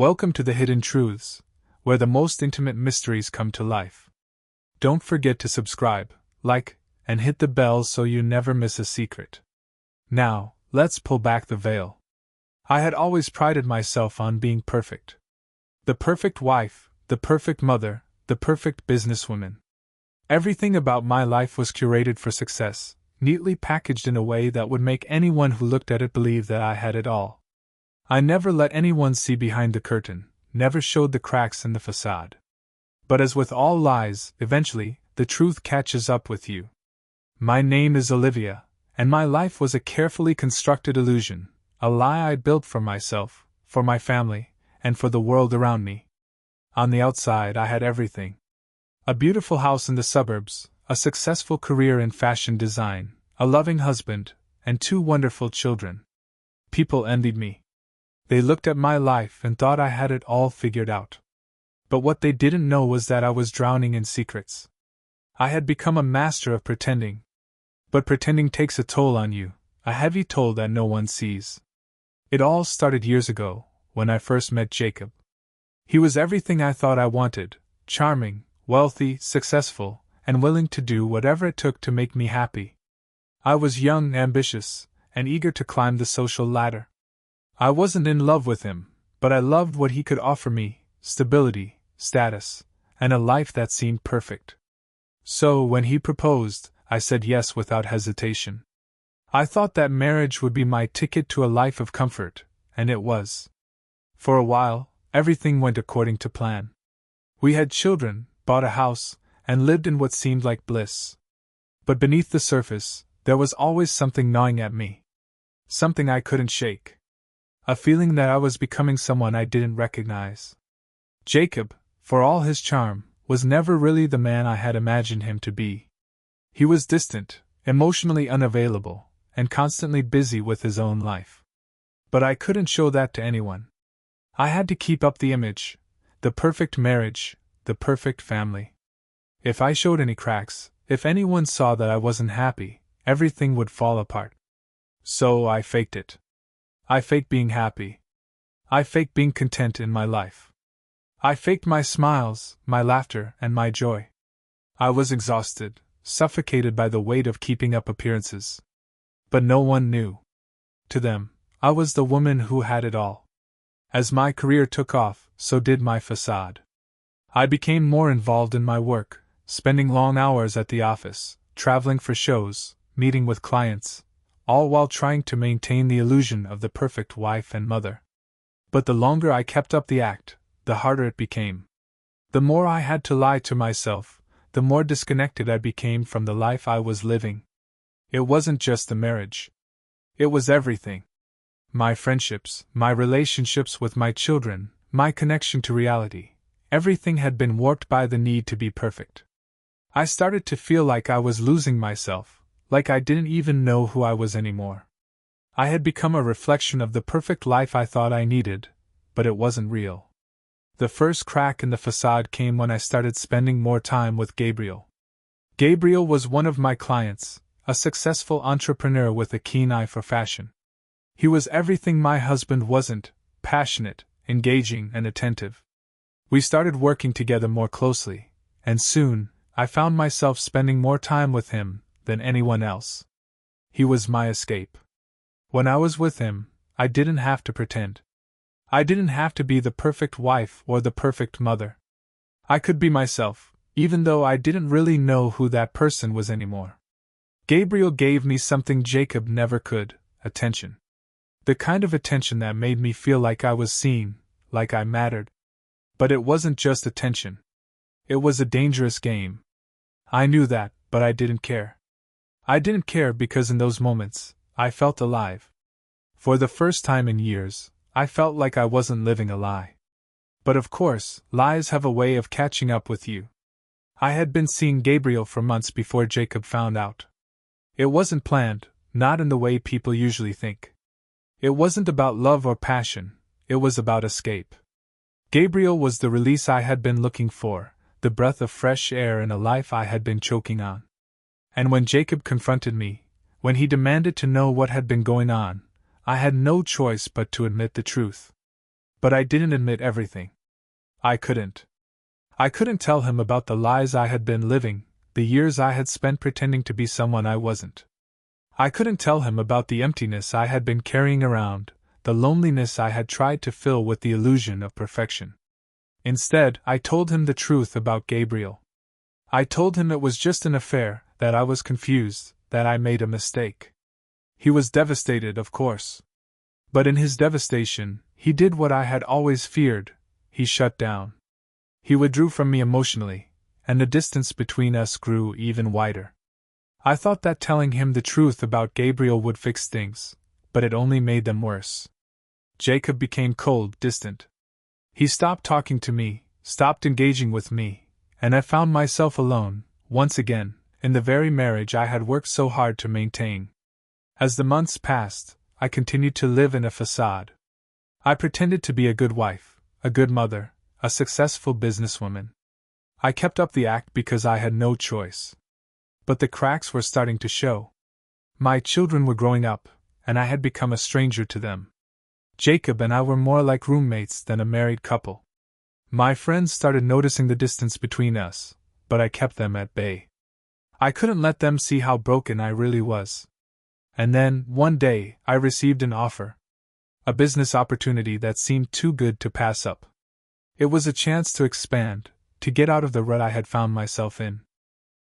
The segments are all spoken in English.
Welcome to the Hidden Truths, where the most intimate mysteries come to life. Don't forget to subscribe, like, and hit the bell so you never miss a secret. Now, let's pull back the veil. I had always prided myself on being perfect. The perfect wife, the perfect mother, the perfect businesswoman. Everything about my life was curated for success, neatly packaged in a way that would make anyone who looked at it believe that I had it all. I never let anyone see behind the curtain, never showed the cracks in the facade. But as with all lies, eventually, the truth catches up with you. My name is Olivia, and my life was a carefully constructed illusion, a lie I'd built for myself, for my family, and for the world around me. On the outside, I had everything. A beautiful house in the suburbs, a successful career in fashion design, a loving husband, and 2 wonderful children. People envied me. They looked at my life and thought I had it all figured out. But what they didn't know was that I was drowning in secrets. I had become a master of pretending. But pretending takes a toll on you, a heavy toll that no one sees. It all started years ago, when I first met Jacob. He was everything I thought I wanted: charming, wealthy, successful, and willing to do whatever it took to make me happy. I was young, ambitious, and eager to climb the social ladder. I wasn't in love with him, but I loved what he could offer me: stability, status, and a life that seemed perfect. So, when he proposed, I said yes without hesitation. I thought that marriage would be my ticket to a life of comfort, and it was. For a while, everything went according to plan. We had children, bought a house, and lived in what seemed like bliss. But beneath the surface, there was always something gnawing at me. Something I couldn't shake. A feeling that I was becoming someone I didn't recognize. Jacob, for all his charm, was never really the man I had imagined him to be. He was distant, emotionally unavailable, and constantly busy with his own life. But I couldn't show that to anyone. I had to keep up the image, the perfect marriage, the perfect family. If I showed any cracks, if anyone saw that I wasn't happy, everything would fall apart. So I faked it. I faked being happy. I faked being content in my life. I faked my smiles, my laughter, and my joy. I was exhausted, suffocated by the weight of keeping up appearances. But no one knew. To them, I was the woman who had it all. As my career took off, so did my facade. I became more involved in my work, spending long hours at the office, traveling for shows, meeting with clients, all while trying to maintain the illusion of the perfect wife and mother. But the longer I kept up the act, the harder it became. The more I had to lie to myself, the more disconnected I became from the life I was living. It wasn't just the marriage. It was everything. My friendships, my relationships with my children, my connection to reality. Everything had been warped by the need to be perfect. I started to feel like I was losing myself, like I didn't even know who I was anymore. I had become a reflection of the perfect life I thought I needed, but it wasn't real. The first crack in the facade came when I started spending more time with Gabriel. Gabriel was one of my clients, a successful entrepreneur with a keen eye for fashion. He was everything my husband wasn't: passionate, engaging, and attentive. We started working together more closely, and soon, I found myself spending more time with him than anyone else. He was my escape. When I was with him, I didn't have to pretend. I didn't have to be the perfect wife or the perfect mother. I could be myself, even though I didn't really know who that person was anymore. Gabriel gave me something Jacob never could: attention. The kind of attention that made me feel like I was seen, like I mattered. But it wasn't just attention. It was a dangerous game. I knew that, but I didn't care. I didn't care because in those moments, I felt alive. For the first time in years, I felt like I wasn't living a lie. But of course, lies have a way of catching up with you. I had been seeing Gabriel for months before Jacob found out. It wasn't planned, not in the way people usually think. It wasn't about love or passion, it was about escape. Gabriel was the release I had been looking for, the breath of fresh air in a life I had been choking on. And when Jacob confronted me, when he demanded to know what had been going on, I had no choice but to admit the truth. But I didn't admit everything. I couldn't. I couldn't tell him about the lies I had been living, the years I had spent pretending to be someone I wasn't. I couldn't tell him about the emptiness I had been carrying around, the loneliness I had tried to fill with the illusion of perfection. Instead, I told him the truth about Gabriel. I told him it was just an affair, that I was confused, that I made a mistake. He was devastated, of course. But in his devastation, he did what I had always feared: he shut down. He withdrew from me emotionally, and the distance between us grew even wider. I thought that telling him the truth about Gabriel would fix things, but it only made them worse. Jacob became cold, distant. He stopped talking to me, stopped engaging with me, and I found myself alone, once again, in the very marriage I had worked so hard to maintain. As the months passed, I continued to live in a facade. I pretended to be a good wife, a good mother, a successful businesswoman. I kept up the act because I had no choice. But the cracks were starting to show. My children were growing up, and I had become a stranger to them. Jacob and I were more like roommates than a married couple. My friends started noticing the distance between us, but I kept them at bay. I couldn't let them see how broken I really was. And then, one day, I received an offer. A business opportunity that seemed too good to pass up. It was a chance to expand, to get out of the rut I had found myself in.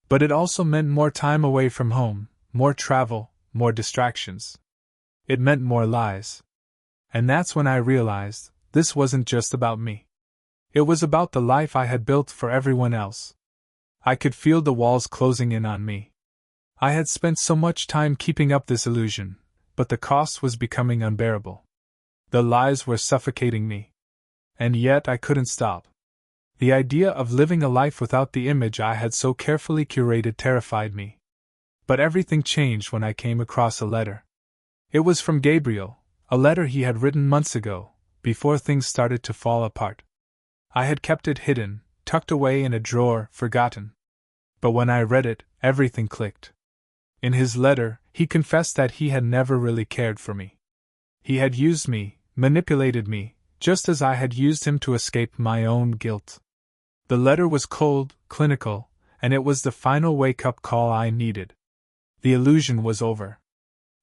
But it also meant more time away from home, more travel, more distractions. It meant more lies. And that's when I realized, this wasn't just about me. It was about the life I had built for everyone else. I could feel the walls closing in on me. I had spent so much time keeping up this illusion, but the cost was becoming unbearable. The lies were suffocating me. And yet I couldn't stop. The idea of living a life without the image I had so carefully curated terrified me. But everything changed when I came across a letter. It was from Gabriel, a letter he had written months ago, before things started to fall apart. I had kept it hidden, tucked away in a drawer, forgotten. But when I read it, everything clicked. In his letter, he confessed that he had never really cared for me. He had used me, manipulated me, just as I had used him to escape my own guilt. The letter was cold, clinical, and it was the final wake-up call I needed. The illusion was over.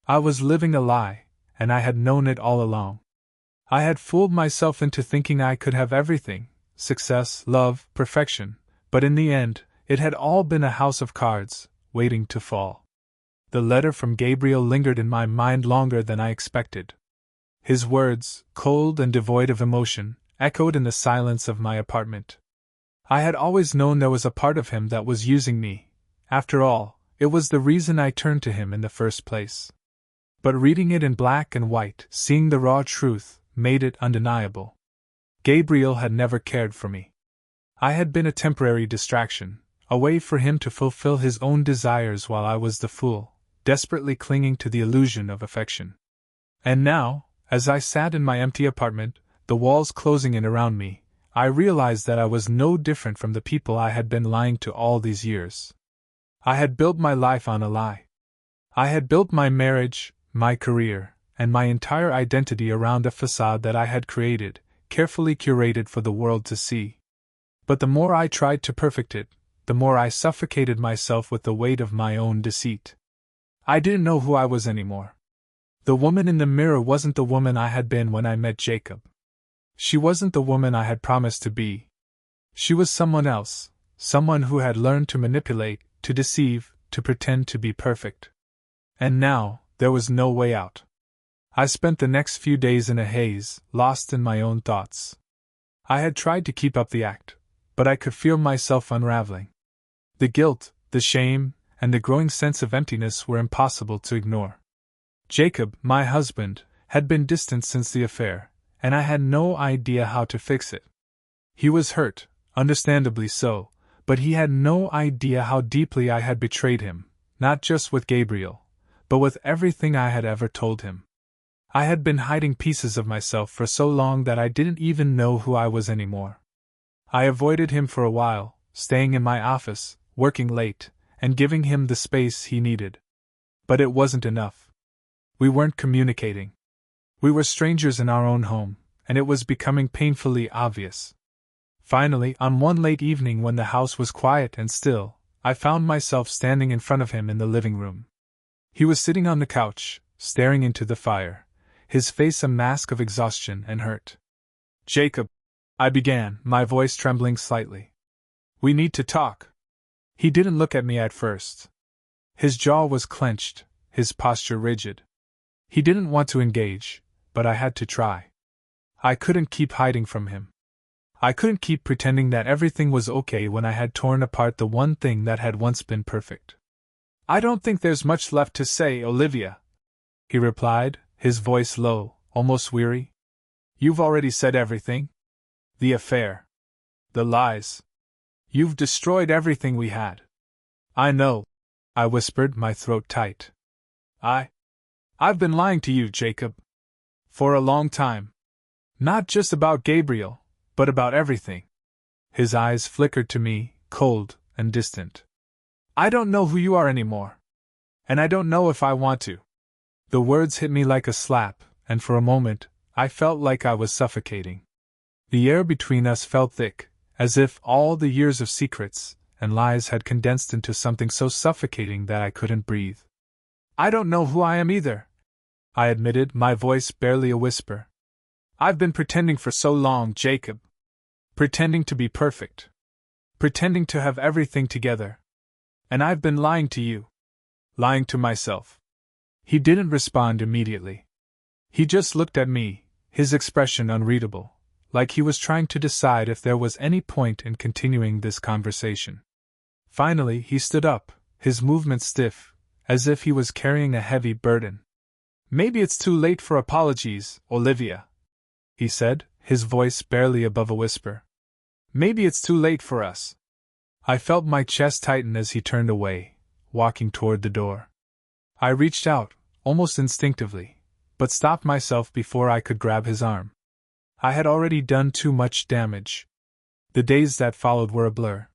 I was living a lie, and I had known it all along. I had fooled myself into thinking I could have everything: success, love, perfection, but in the end, it had all been a house of cards, waiting to fall. The letter from Gabriel lingered in my mind longer than I expected. His words, cold and devoid of emotion, echoed in the silence of my apartment. I had always known there was a part of him that was using me. After all, it was the reason I turned to him in the first place. But reading it in black and white, seeing the raw truth, made it undeniable. Gabriel had never cared for me. I had been a temporary distraction, a way for him to fulfill his own desires while I was the fool, desperately clinging to the illusion of affection. And now, as I sat in my empty apartment, the walls closing in around me, I realized that I was no different from the people I had been lying to all these years. I had built my life on a lie. I had built my marriage, my career, and my entire identity around a facade that I had created, carefully curated for the world to see. But the more I tried to perfect it, the more I suffocated myself with the weight of my own deceit. I didn't know who I was anymore. The woman in the mirror wasn't the woman I had been when I met Jacob. She wasn't the woman I had promised to be. She was someone else, someone who had learned to manipulate, to deceive, to pretend to be perfect. And now, there was no way out. I spent the next few days in a haze, lost in my own thoughts. I had tried to keep up the act, but I could feel myself unraveling. The guilt, the shame, and the growing sense of emptiness were impossible to ignore. Jacob, my husband, had been distant since the affair, and I had no idea how to fix it. He was hurt, understandably so, but he had no idea how deeply I had betrayed him, not just with Gabriel, but with everything I had ever told him. I had been hiding pieces of myself for so long that I didn't even know who I was anymore. I avoided him for a while, staying in my office, working late, and giving him the space he needed. But it wasn't enough. We weren't communicating. We were strangers in our own home, and it was becoming painfully obvious. Finally, on one late evening when the house was quiet and still, I found myself standing in front of him in the living room. He was sitting on the couch, staring into the fire, his face a mask of exhaustion and hurt. "Jacob," I began, my voice trembling slightly. "We need to talk." He didn't look at me at first. His jaw was clenched, his posture rigid. He didn't want to engage, but I had to try. I couldn't keep hiding from him. I couldn't keep pretending that everything was okay when I had torn apart the one thing that had once been perfect. "I don't think there's much left to say, Olivia," he replied, his voice low, almost weary. "You've already said everything. The affair. The lies. You've destroyed everything we had." "I know," I whispered, my throat tight. I've been lying to you, Jacob. For a long time. Not just about Gabriel, but about everything." His eyes flickered to me, cold and distant. "I don't know who you are anymore. And I don't know if I want to." The words hit me like a slap, and for a moment, I felt like I was suffocating. The air between us felt thick, as if all the years of secrets and lies had condensed into something so suffocating that I couldn't breathe. "I don't know who I am either," I admitted, my voice barely a whisper. "I've been pretending for so long, Jacob. Pretending to be perfect. Pretending to have everything together. And I've been lying to you. Lying to myself." He didn't respond immediately. He just looked at me, his expression unreadable, like he was trying to decide if there was any point in continuing this conversation. Finally, he stood up, his movements stiff, as if he was carrying a heavy burden. "Maybe it's too late for apologies, Olivia," he said, his voice barely above a whisper. "Maybe it's too late for us." I felt my chest tighten as he turned away, walking toward the door. I reached out, almost instinctively, but stopped myself before I could grab his arm. I had already done too much damage. The days that followed were a blur.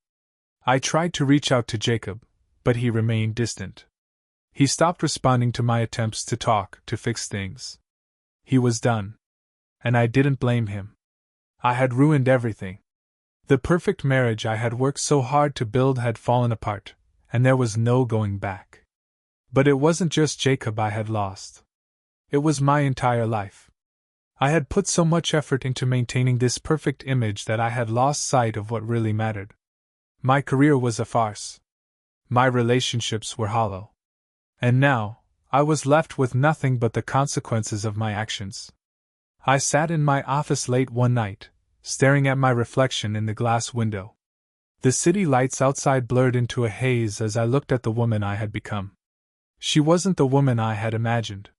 I tried to reach out to Jacob, but he remained distant. He stopped responding to my attempts to talk, to fix things. He was done. And I didn't blame him. I had ruined everything. The perfect marriage I had worked so hard to build had fallen apart, and there was no going back. But it wasn't just Jacob I had lost. It was my entire life. I had put so much effort into maintaining this perfect image that I had lost sight of what really mattered. My career was a farce. My relationships were hollow. And now, I was left with nothing but the consequences of my actions. I sat in my office late one night, staring at my reflection in the glass window. The city lights outside blurred into a haze as I looked at the woman I had become. She wasn't the woman I had imagined.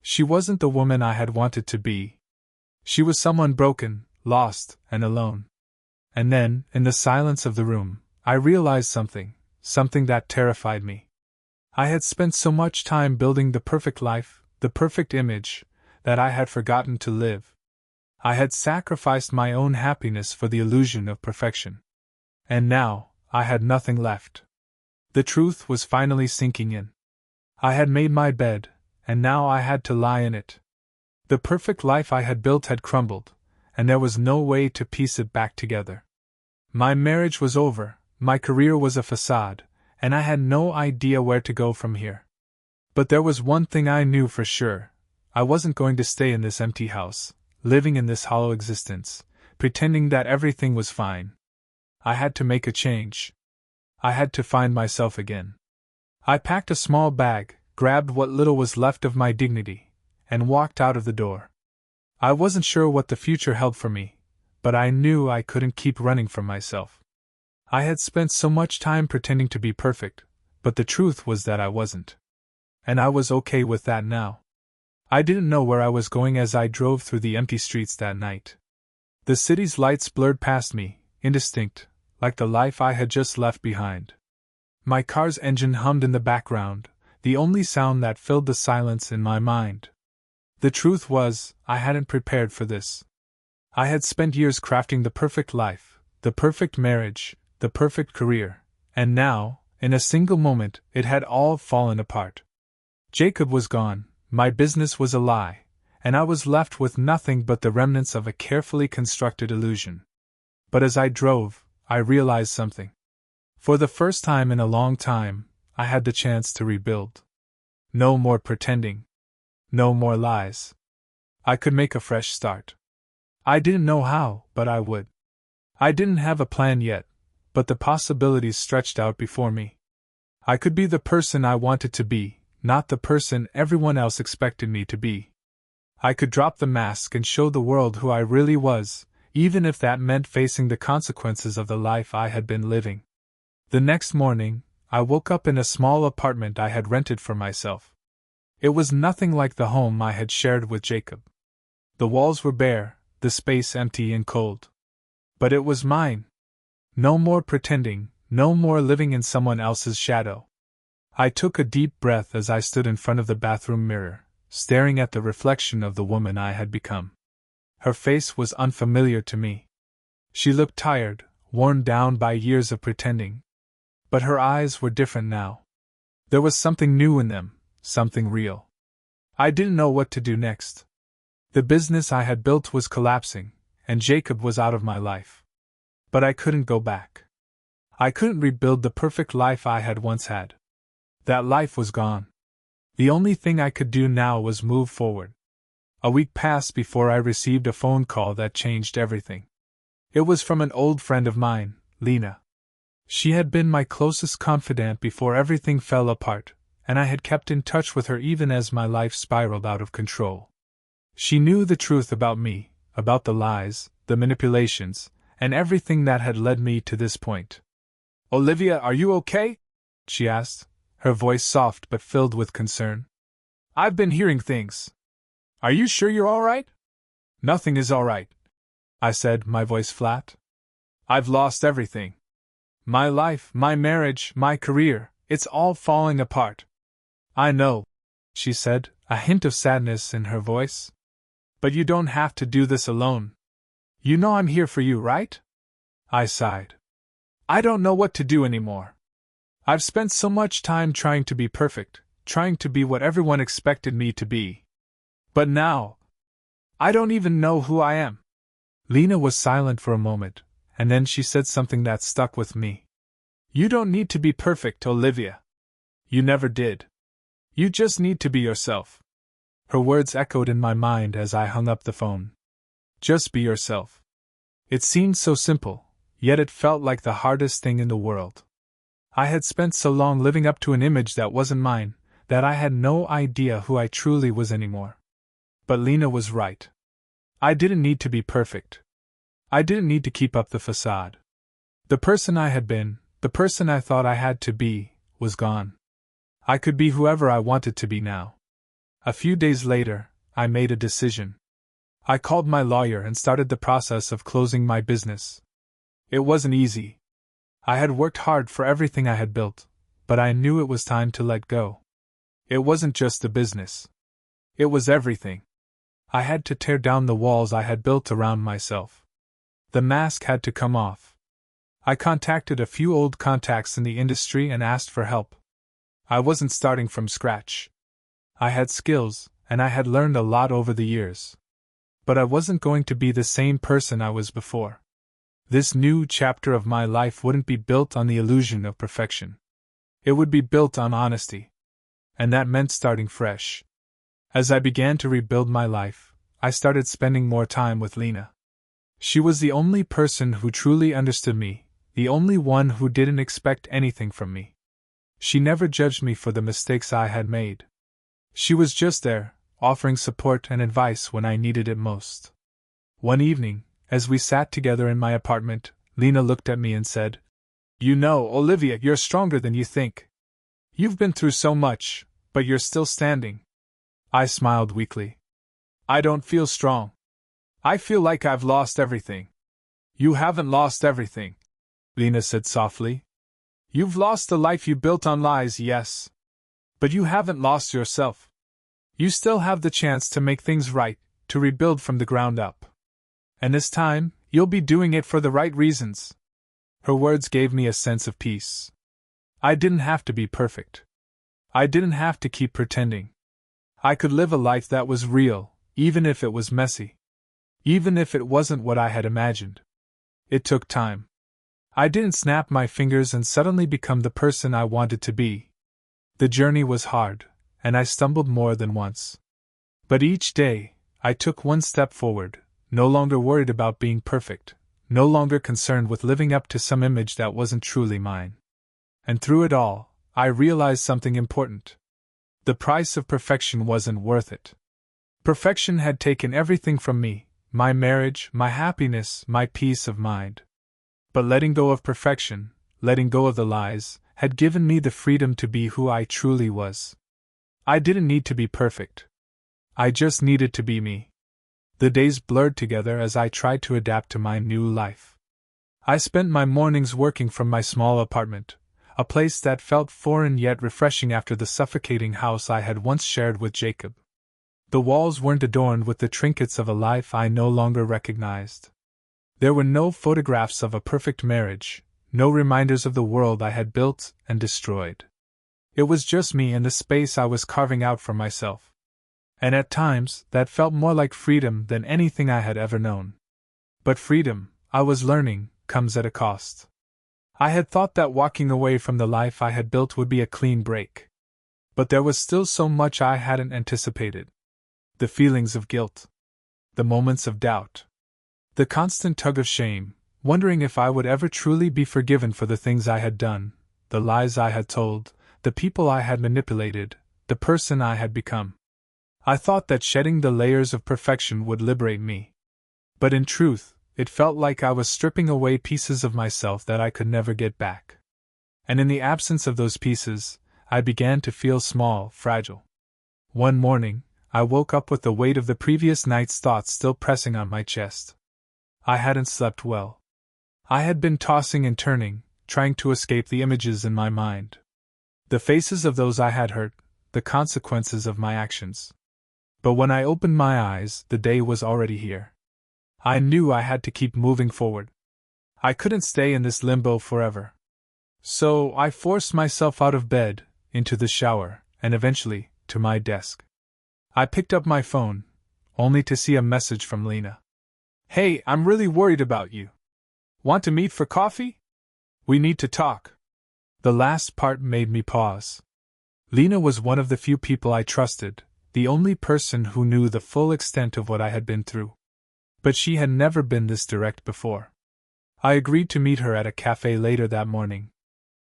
She wasn't the woman I had wanted to be. She was someone broken, lost, and alone. And then, in the silence of the room, I realized something that terrified me. I had spent so much time building the perfect life, the perfect image, that I had forgotten to live. I had sacrificed my own happiness for the illusion of perfection. And now, I had nothing left. The truth was finally sinking in. I had made my bed, and now I had to lie in it. The perfect life I had built had crumbled, and there was no way to piece it back together. My marriage was over, my career was a facade, and I had no idea where to go from here. But there was one thing I knew for sure. I wasn't going to stay in this empty house, living in this hollow existence, pretending that everything was fine. I had to make a change. I had to find myself again. I packed a small bag, grabbed what little was left of my dignity, and walked out of the door. I wasn't sure what the future held for me, but I knew I couldn't keep running from myself. I had spent so much time pretending to be perfect, but the truth was that I wasn't. And I was okay with that now. I didn't know where I was going as I drove through the empty streets that night. The city's lights blurred past me, indistinct, like the life I had just left behind. My car's engine hummed in the background, the only sound that filled the silence in my mind. The truth was, I hadn't prepared for this. I had spent years crafting the perfect life, the perfect marriage, the perfect career, and now, in a single moment, it had all fallen apart. Jacob was gone, my business was a lie, and I was left with nothing but the remnants of a carefully constructed illusion. But as I drove, I realized something. For the first time in a long time, I had the chance to rebuild. No more pretending. No more lies. I could make a fresh start. I didn't know how, but I would. I didn't have a plan yet, but the possibilities stretched out before me. I could be the person I wanted to be, not the person everyone else expected me to be. I could drop the mask and show the world who I really was, even if that meant facing the consequences of the life I had been living. The next morning, I woke up in a small apartment I had rented for myself. It was nothing like the home I had shared with Jacob. The walls were bare, the space empty and cold. But it was mine. No more pretending, no more living in someone else's shadow. I took a deep breath as I stood in front of the bathroom mirror, staring at the reflection of the woman I had become. Her face was unfamiliar to me. She looked tired, worn down by years of pretending. But her eyes were different now. There was something new in them, something real. I didn't know what to do next. The business I had built was collapsing, and Jacob was out of my life. But I couldn't go back. I couldn't rebuild the perfect life I had once had. That life was gone. The only thing I could do now was move forward. A week passed before I received a phone call that changed everything. It was from an old friend of mine, Lena. She had been my closest confidant before everything fell apart, and I had kept in touch with her even as my life spiraled out of control. She knew the truth about me, about the lies, the manipulations, and everything that had led me to this point. "Olivia, are you okay?" she asked, her voice soft but filled with concern. "I've been hearing things. Are you sure you're all right?" "Nothing is all right," I said, my voice flat. "I've lost everything. My life, my marriage, my career, it's all falling apart." "I know," she said, a hint of sadness in her voice. "But you don't have to do this alone. You know I'm here for you, right?" I sighed. "I don't know what to do anymore. I've spent so much time trying to be perfect, trying to be what everyone expected me to be. But now, I don't even know who I am." Lena was silent for a moment, and then she said something that stuck with me. "You don't need to be perfect, Olivia. You never did. You just need to be yourself." Her words echoed in my mind as I hung up the phone. Just be yourself. It seemed so simple, yet it felt like the hardest thing in the world. I had spent so long living up to an image that wasn't mine, that I had no idea who I truly was anymore. But Lena was right. I didn't need to be perfect. I didn't need to keep up the facade. The person I had been, the person I thought I had to be, was gone. I could be whoever I wanted to be now. A few days later, I made a decision. I called my lawyer and started the process of closing my business. It wasn't easy. I had worked hard for everything I had built, but I knew it was time to let go. It wasn't just the business. It was everything. I had to tear down the walls I had built around myself. The mask had to come off. I contacted a few old contacts in the industry and asked for help. I wasn't starting from scratch. I had skills, and I had learned a lot over the years. But I wasn't going to be the same person I was before. This new chapter of my life wouldn't be built on the illusion of perfection. It would be built on honesty. And that meant starting fresh. As I began to rebuild my life, I started spending more time with Lena. She was the only person who truly understood me, the only one who didn't expect anything from me. She never judged me for the mistakes I had made. She was just there, offering support and advice when I needed it most. One evening, as we sat together in my apartment, Lena looked at me and said, "You know, Olivia, you're stronger than you think. You've been through so much, but you're still standing." I smiled weakly. "I don't feel strong. I feel like I've lost everything." "You haven't lost everything," Lena said softly. "You've lost the life you built on lies, yes. But you haven't lost yourself. You still have the chance to make things right, to rebuild from the ground up. And this time, you'll be doing it for the right reasons." Her words gave me a sense of peace. I didn't have to be perfect. I didn't have to keep pretending. I could live a life that was real, even if it was messy. Even if it wasn't what I had imagined. It took time. I didn't snap my fingers and suddenly become the person I wanted to be. The journey was hard, and I stumbled more than once. But each day, I took one step forward, no longer worried about being perfect, no longer concerned with living up to some image that wasn't truly mine. And through it all, I realized something important. The price of perfection wasn't worth it. Perfection had taken everything from me, my marriage, my happiness, my peace of mind. But letting go of perfection, letting go of the lies, had given me the freedom to be who I truly was. I didn't need to be perfect. I just needed to be me. The days blurred together as I tried to adapt to my new life. I spent my mornings working from my small apartment, a place that felt foreign yet refreshing after the suffocating house I had once shared with Jacob. The walls weren't adorned with the trinkets of a life I no longer recognized. There were no photographs of a perfect marriage, no reminders of the world I had built and destroyed. It was just me and the space I was carving out for myself. And at times, that felt more like freedom than anything I had ever known. But freedom, I was learning, comes at a cost. I had thought that walking away from the life I had built would be a clean break. But there was still so much I hadn't anticipated. The feelings of guilt. The moments of doubt. The constant tug of shame, wondering if I would ever truly be forgiven for the things I had done, the lies I had told, the people I had manipulated, the person I had become. I thought that shedding the layers of perfection would liberate me. But in truth, it felt like I was stripping away pieces of myself that I could never get back. And in the absence of those pieces, I began to feel small, fragile. One morning, I woke up with the weight of the previous night's thoughts still pressing on my chest. I hadn't slept well. I had been tossing and turning, trying to escape the images in my mind. The faces of those I had hurt, the consequences of my actions. But when I opened my eyes, the day was already here. I knew I had to keep moving forward. I couldn't stay in this limbo forever. So I forced myself out of bed, into the shower, and eventually, to my desk. I picked up my phone, only to see a message from Lena. "Hey, I'm really worried about you. Want to meet for coffee? We need to talk." The last part made me pause. Lena was one of the few people I trusted, the only person who knew the full extent of what I had been through. But she had never been this direct before. I agreed to meet her at a cafe later that morning.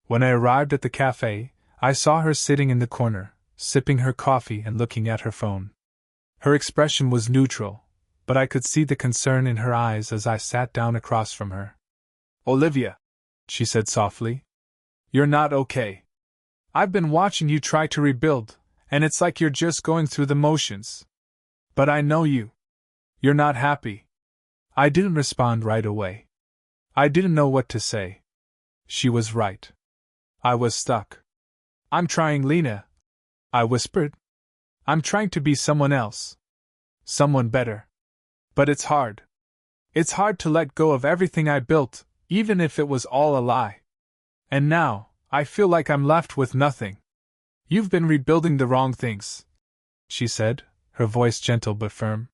When I arrived at the cafe, I saw her sitting in the corner, sipping her coffee and looking at her phone. Her expression was neutral, but I could see the concern in her eyes as I sat down across from her. "Olivia," she said softly, "you're not okay. I've been watching you try to rebuild, and it's like you're just going through the motions. But I know you. You're not happy." I didn't respond right away. I didn't know what to say. She was right. I was stuck. "I'm trying, Lena," I whispered. "I'm trying to be someone else. Someone better. But it's hard. It's hard to let go of everything I built, even if it was all a lie. And now, I feel like I'm left with nothing." "You've been rebuilding the wrong things," she said, her voice gentle but firm.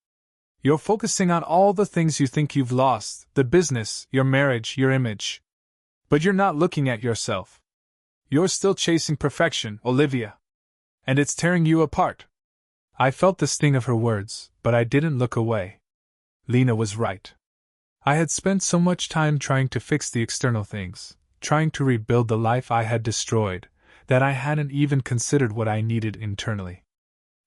"You're focusing on all the things you think you've lost, the business, your marriage, your image. But you're not looking at yourself. You're still chasing perfection, Olivia. And it's tearing you apart." I felt the sting of her words, but I didn't look away. Lena was right. I had spent so much time trying to fix the external things, trying to rebuild the life I had destroyed, that I hadn't even considered what I needed internally.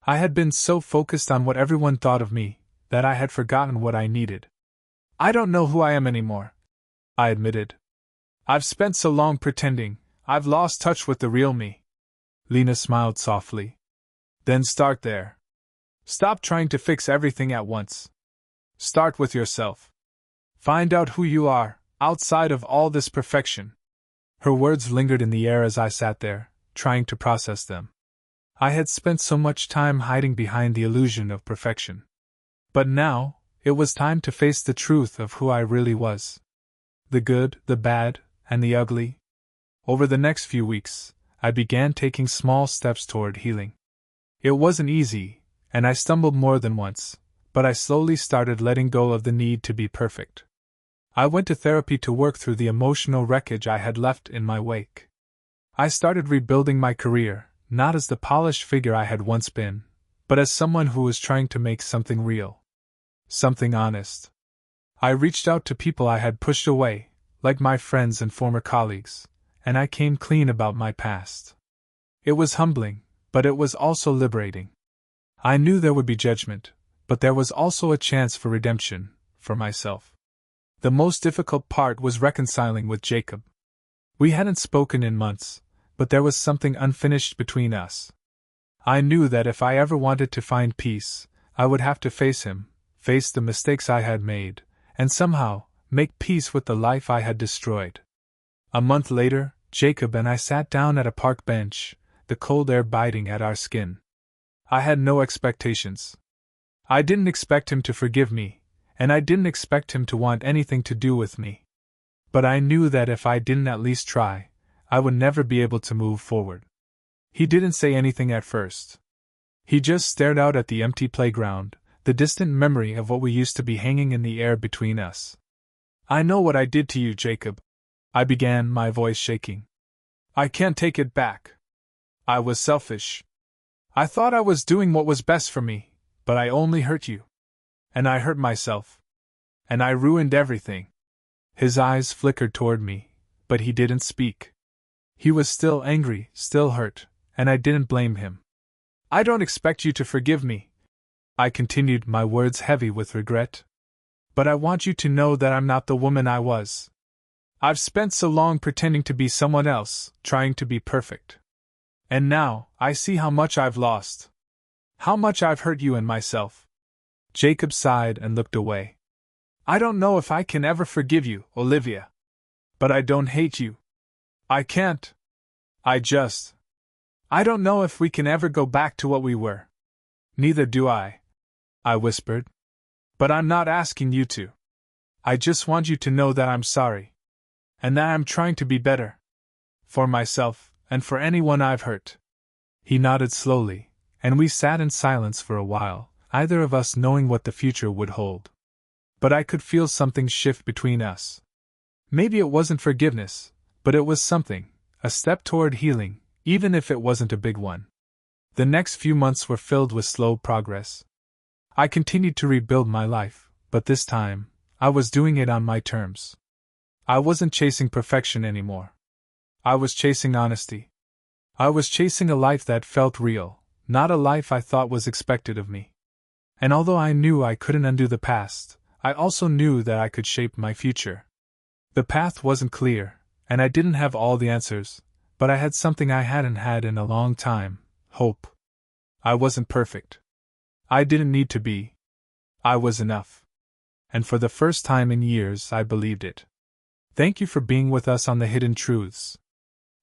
I had been so focused on what everyone thought of me, that I had forgotten what I needed. "I don't know who I am anymore," I admitted. "I've spent so long pretending, I've lost touch with the real me." Lena smiled softly. "Then start there. Stop trying to fix everything at once. Start with yourself. Find out who you are, outside of all this perfection." Her words lingered in the air as I sat there, trying to process them. I had spent so much time hiding behind the illusion of perfection. But now, it was time to face the truth of who I really was. The good, the bad, and the ugly. Over the next few weeks, I began taking small steps toward healing. It wasn't easy, and I stumbled more than once, but I slowly started letting go of the need to be perfect. I went to therapy to work through the emotional wreckage I had left in my wake. I started rebuilding my career, not as the polished figure I had once been, but as someone who was trying to make something real. Something honest. I reached out to people I had pushed away, like my friends and former colleagues, and I came clean about my past. It was humbling, but it was also liberating. I knew there would be judgment, but there was also a chance for redemption, for myself. The most difficult part was reconciling with Jacob. We hadn't spoken in months, but there was something unfinished between us. I knew that if I ever wanted to find peace, I would have to face him, face the mistakes I had made, and somehow make peace with the life I had destroyed. A month later, Jacob and I sat down at a park bench, the cold air biting at our skin. I had no expectations. I didn't expect him to forgive me, and I didn't expect him to want anything to do with me. But I knew that if I didn't at least try, I would never be able to move forward. He didn't say anything at first. He just stared out at the empty playground, the distant memory of what we used to be hanging in the air between us. "I know what I did to you, Jacob," I began, my voice shaking. "I can't take it back. I was selfish. I thought I was doing what was best for me, but I only hurt you. And I hurt myself. And I ruined everything." His eyes flickered toward me, but he didn't speak. He was still angry, still hurt, and I didn't blame him. "I don't expect you to forgive me," I continued, my words heavy with regret. "But I want you to know that I'm not the woman I was. I've spent so long pretending to be someone else, trying to be perfect. And now, I see how much I've lost. How much I've hurt you and myself." Jacob sighed and looked away. "I don't know if I can ever forgive you, Olivia. But I don't hate you. I can't. I don't know if we can ever go back to what we were." "Neither do I," I whispered. "But I'm not asking you to. I just want you to know that I'm sorry. And that I'm trying to be better. For myself, and for anyone I've hurt." He nodded slowly, and we sat in silence for a while, either of us knowing what the future would hold. But I could feel something shift between us. Maybe it wasn't forgiveness, but it was something, a step toward healing, even if it wasn't a big one. The next few months were filled with slow progress. I continued to rebuild my life, but this time, I was doing it on my terms. I wasn't chasing perfection anymore. I was chasing honesty. I was chasing a life that felt real, not a life I thought was expected of me. And although I knew I couldn't undo the past, I also knew that I could shape my future. The path wasn't clear, and I didn't have all the answers, but I had something I hadn't had in a long time: hope. I wasn't perfect. I didn't need to be. I was enough. And for the first time in years, I believed it. Thank you for being with us on The Hidden Truths.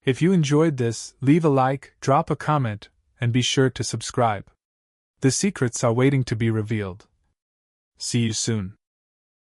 If you enjoyed this, leave a like, drop a comment, and be sure to subscribe. The secrets are waiting to be revealed. See you soon.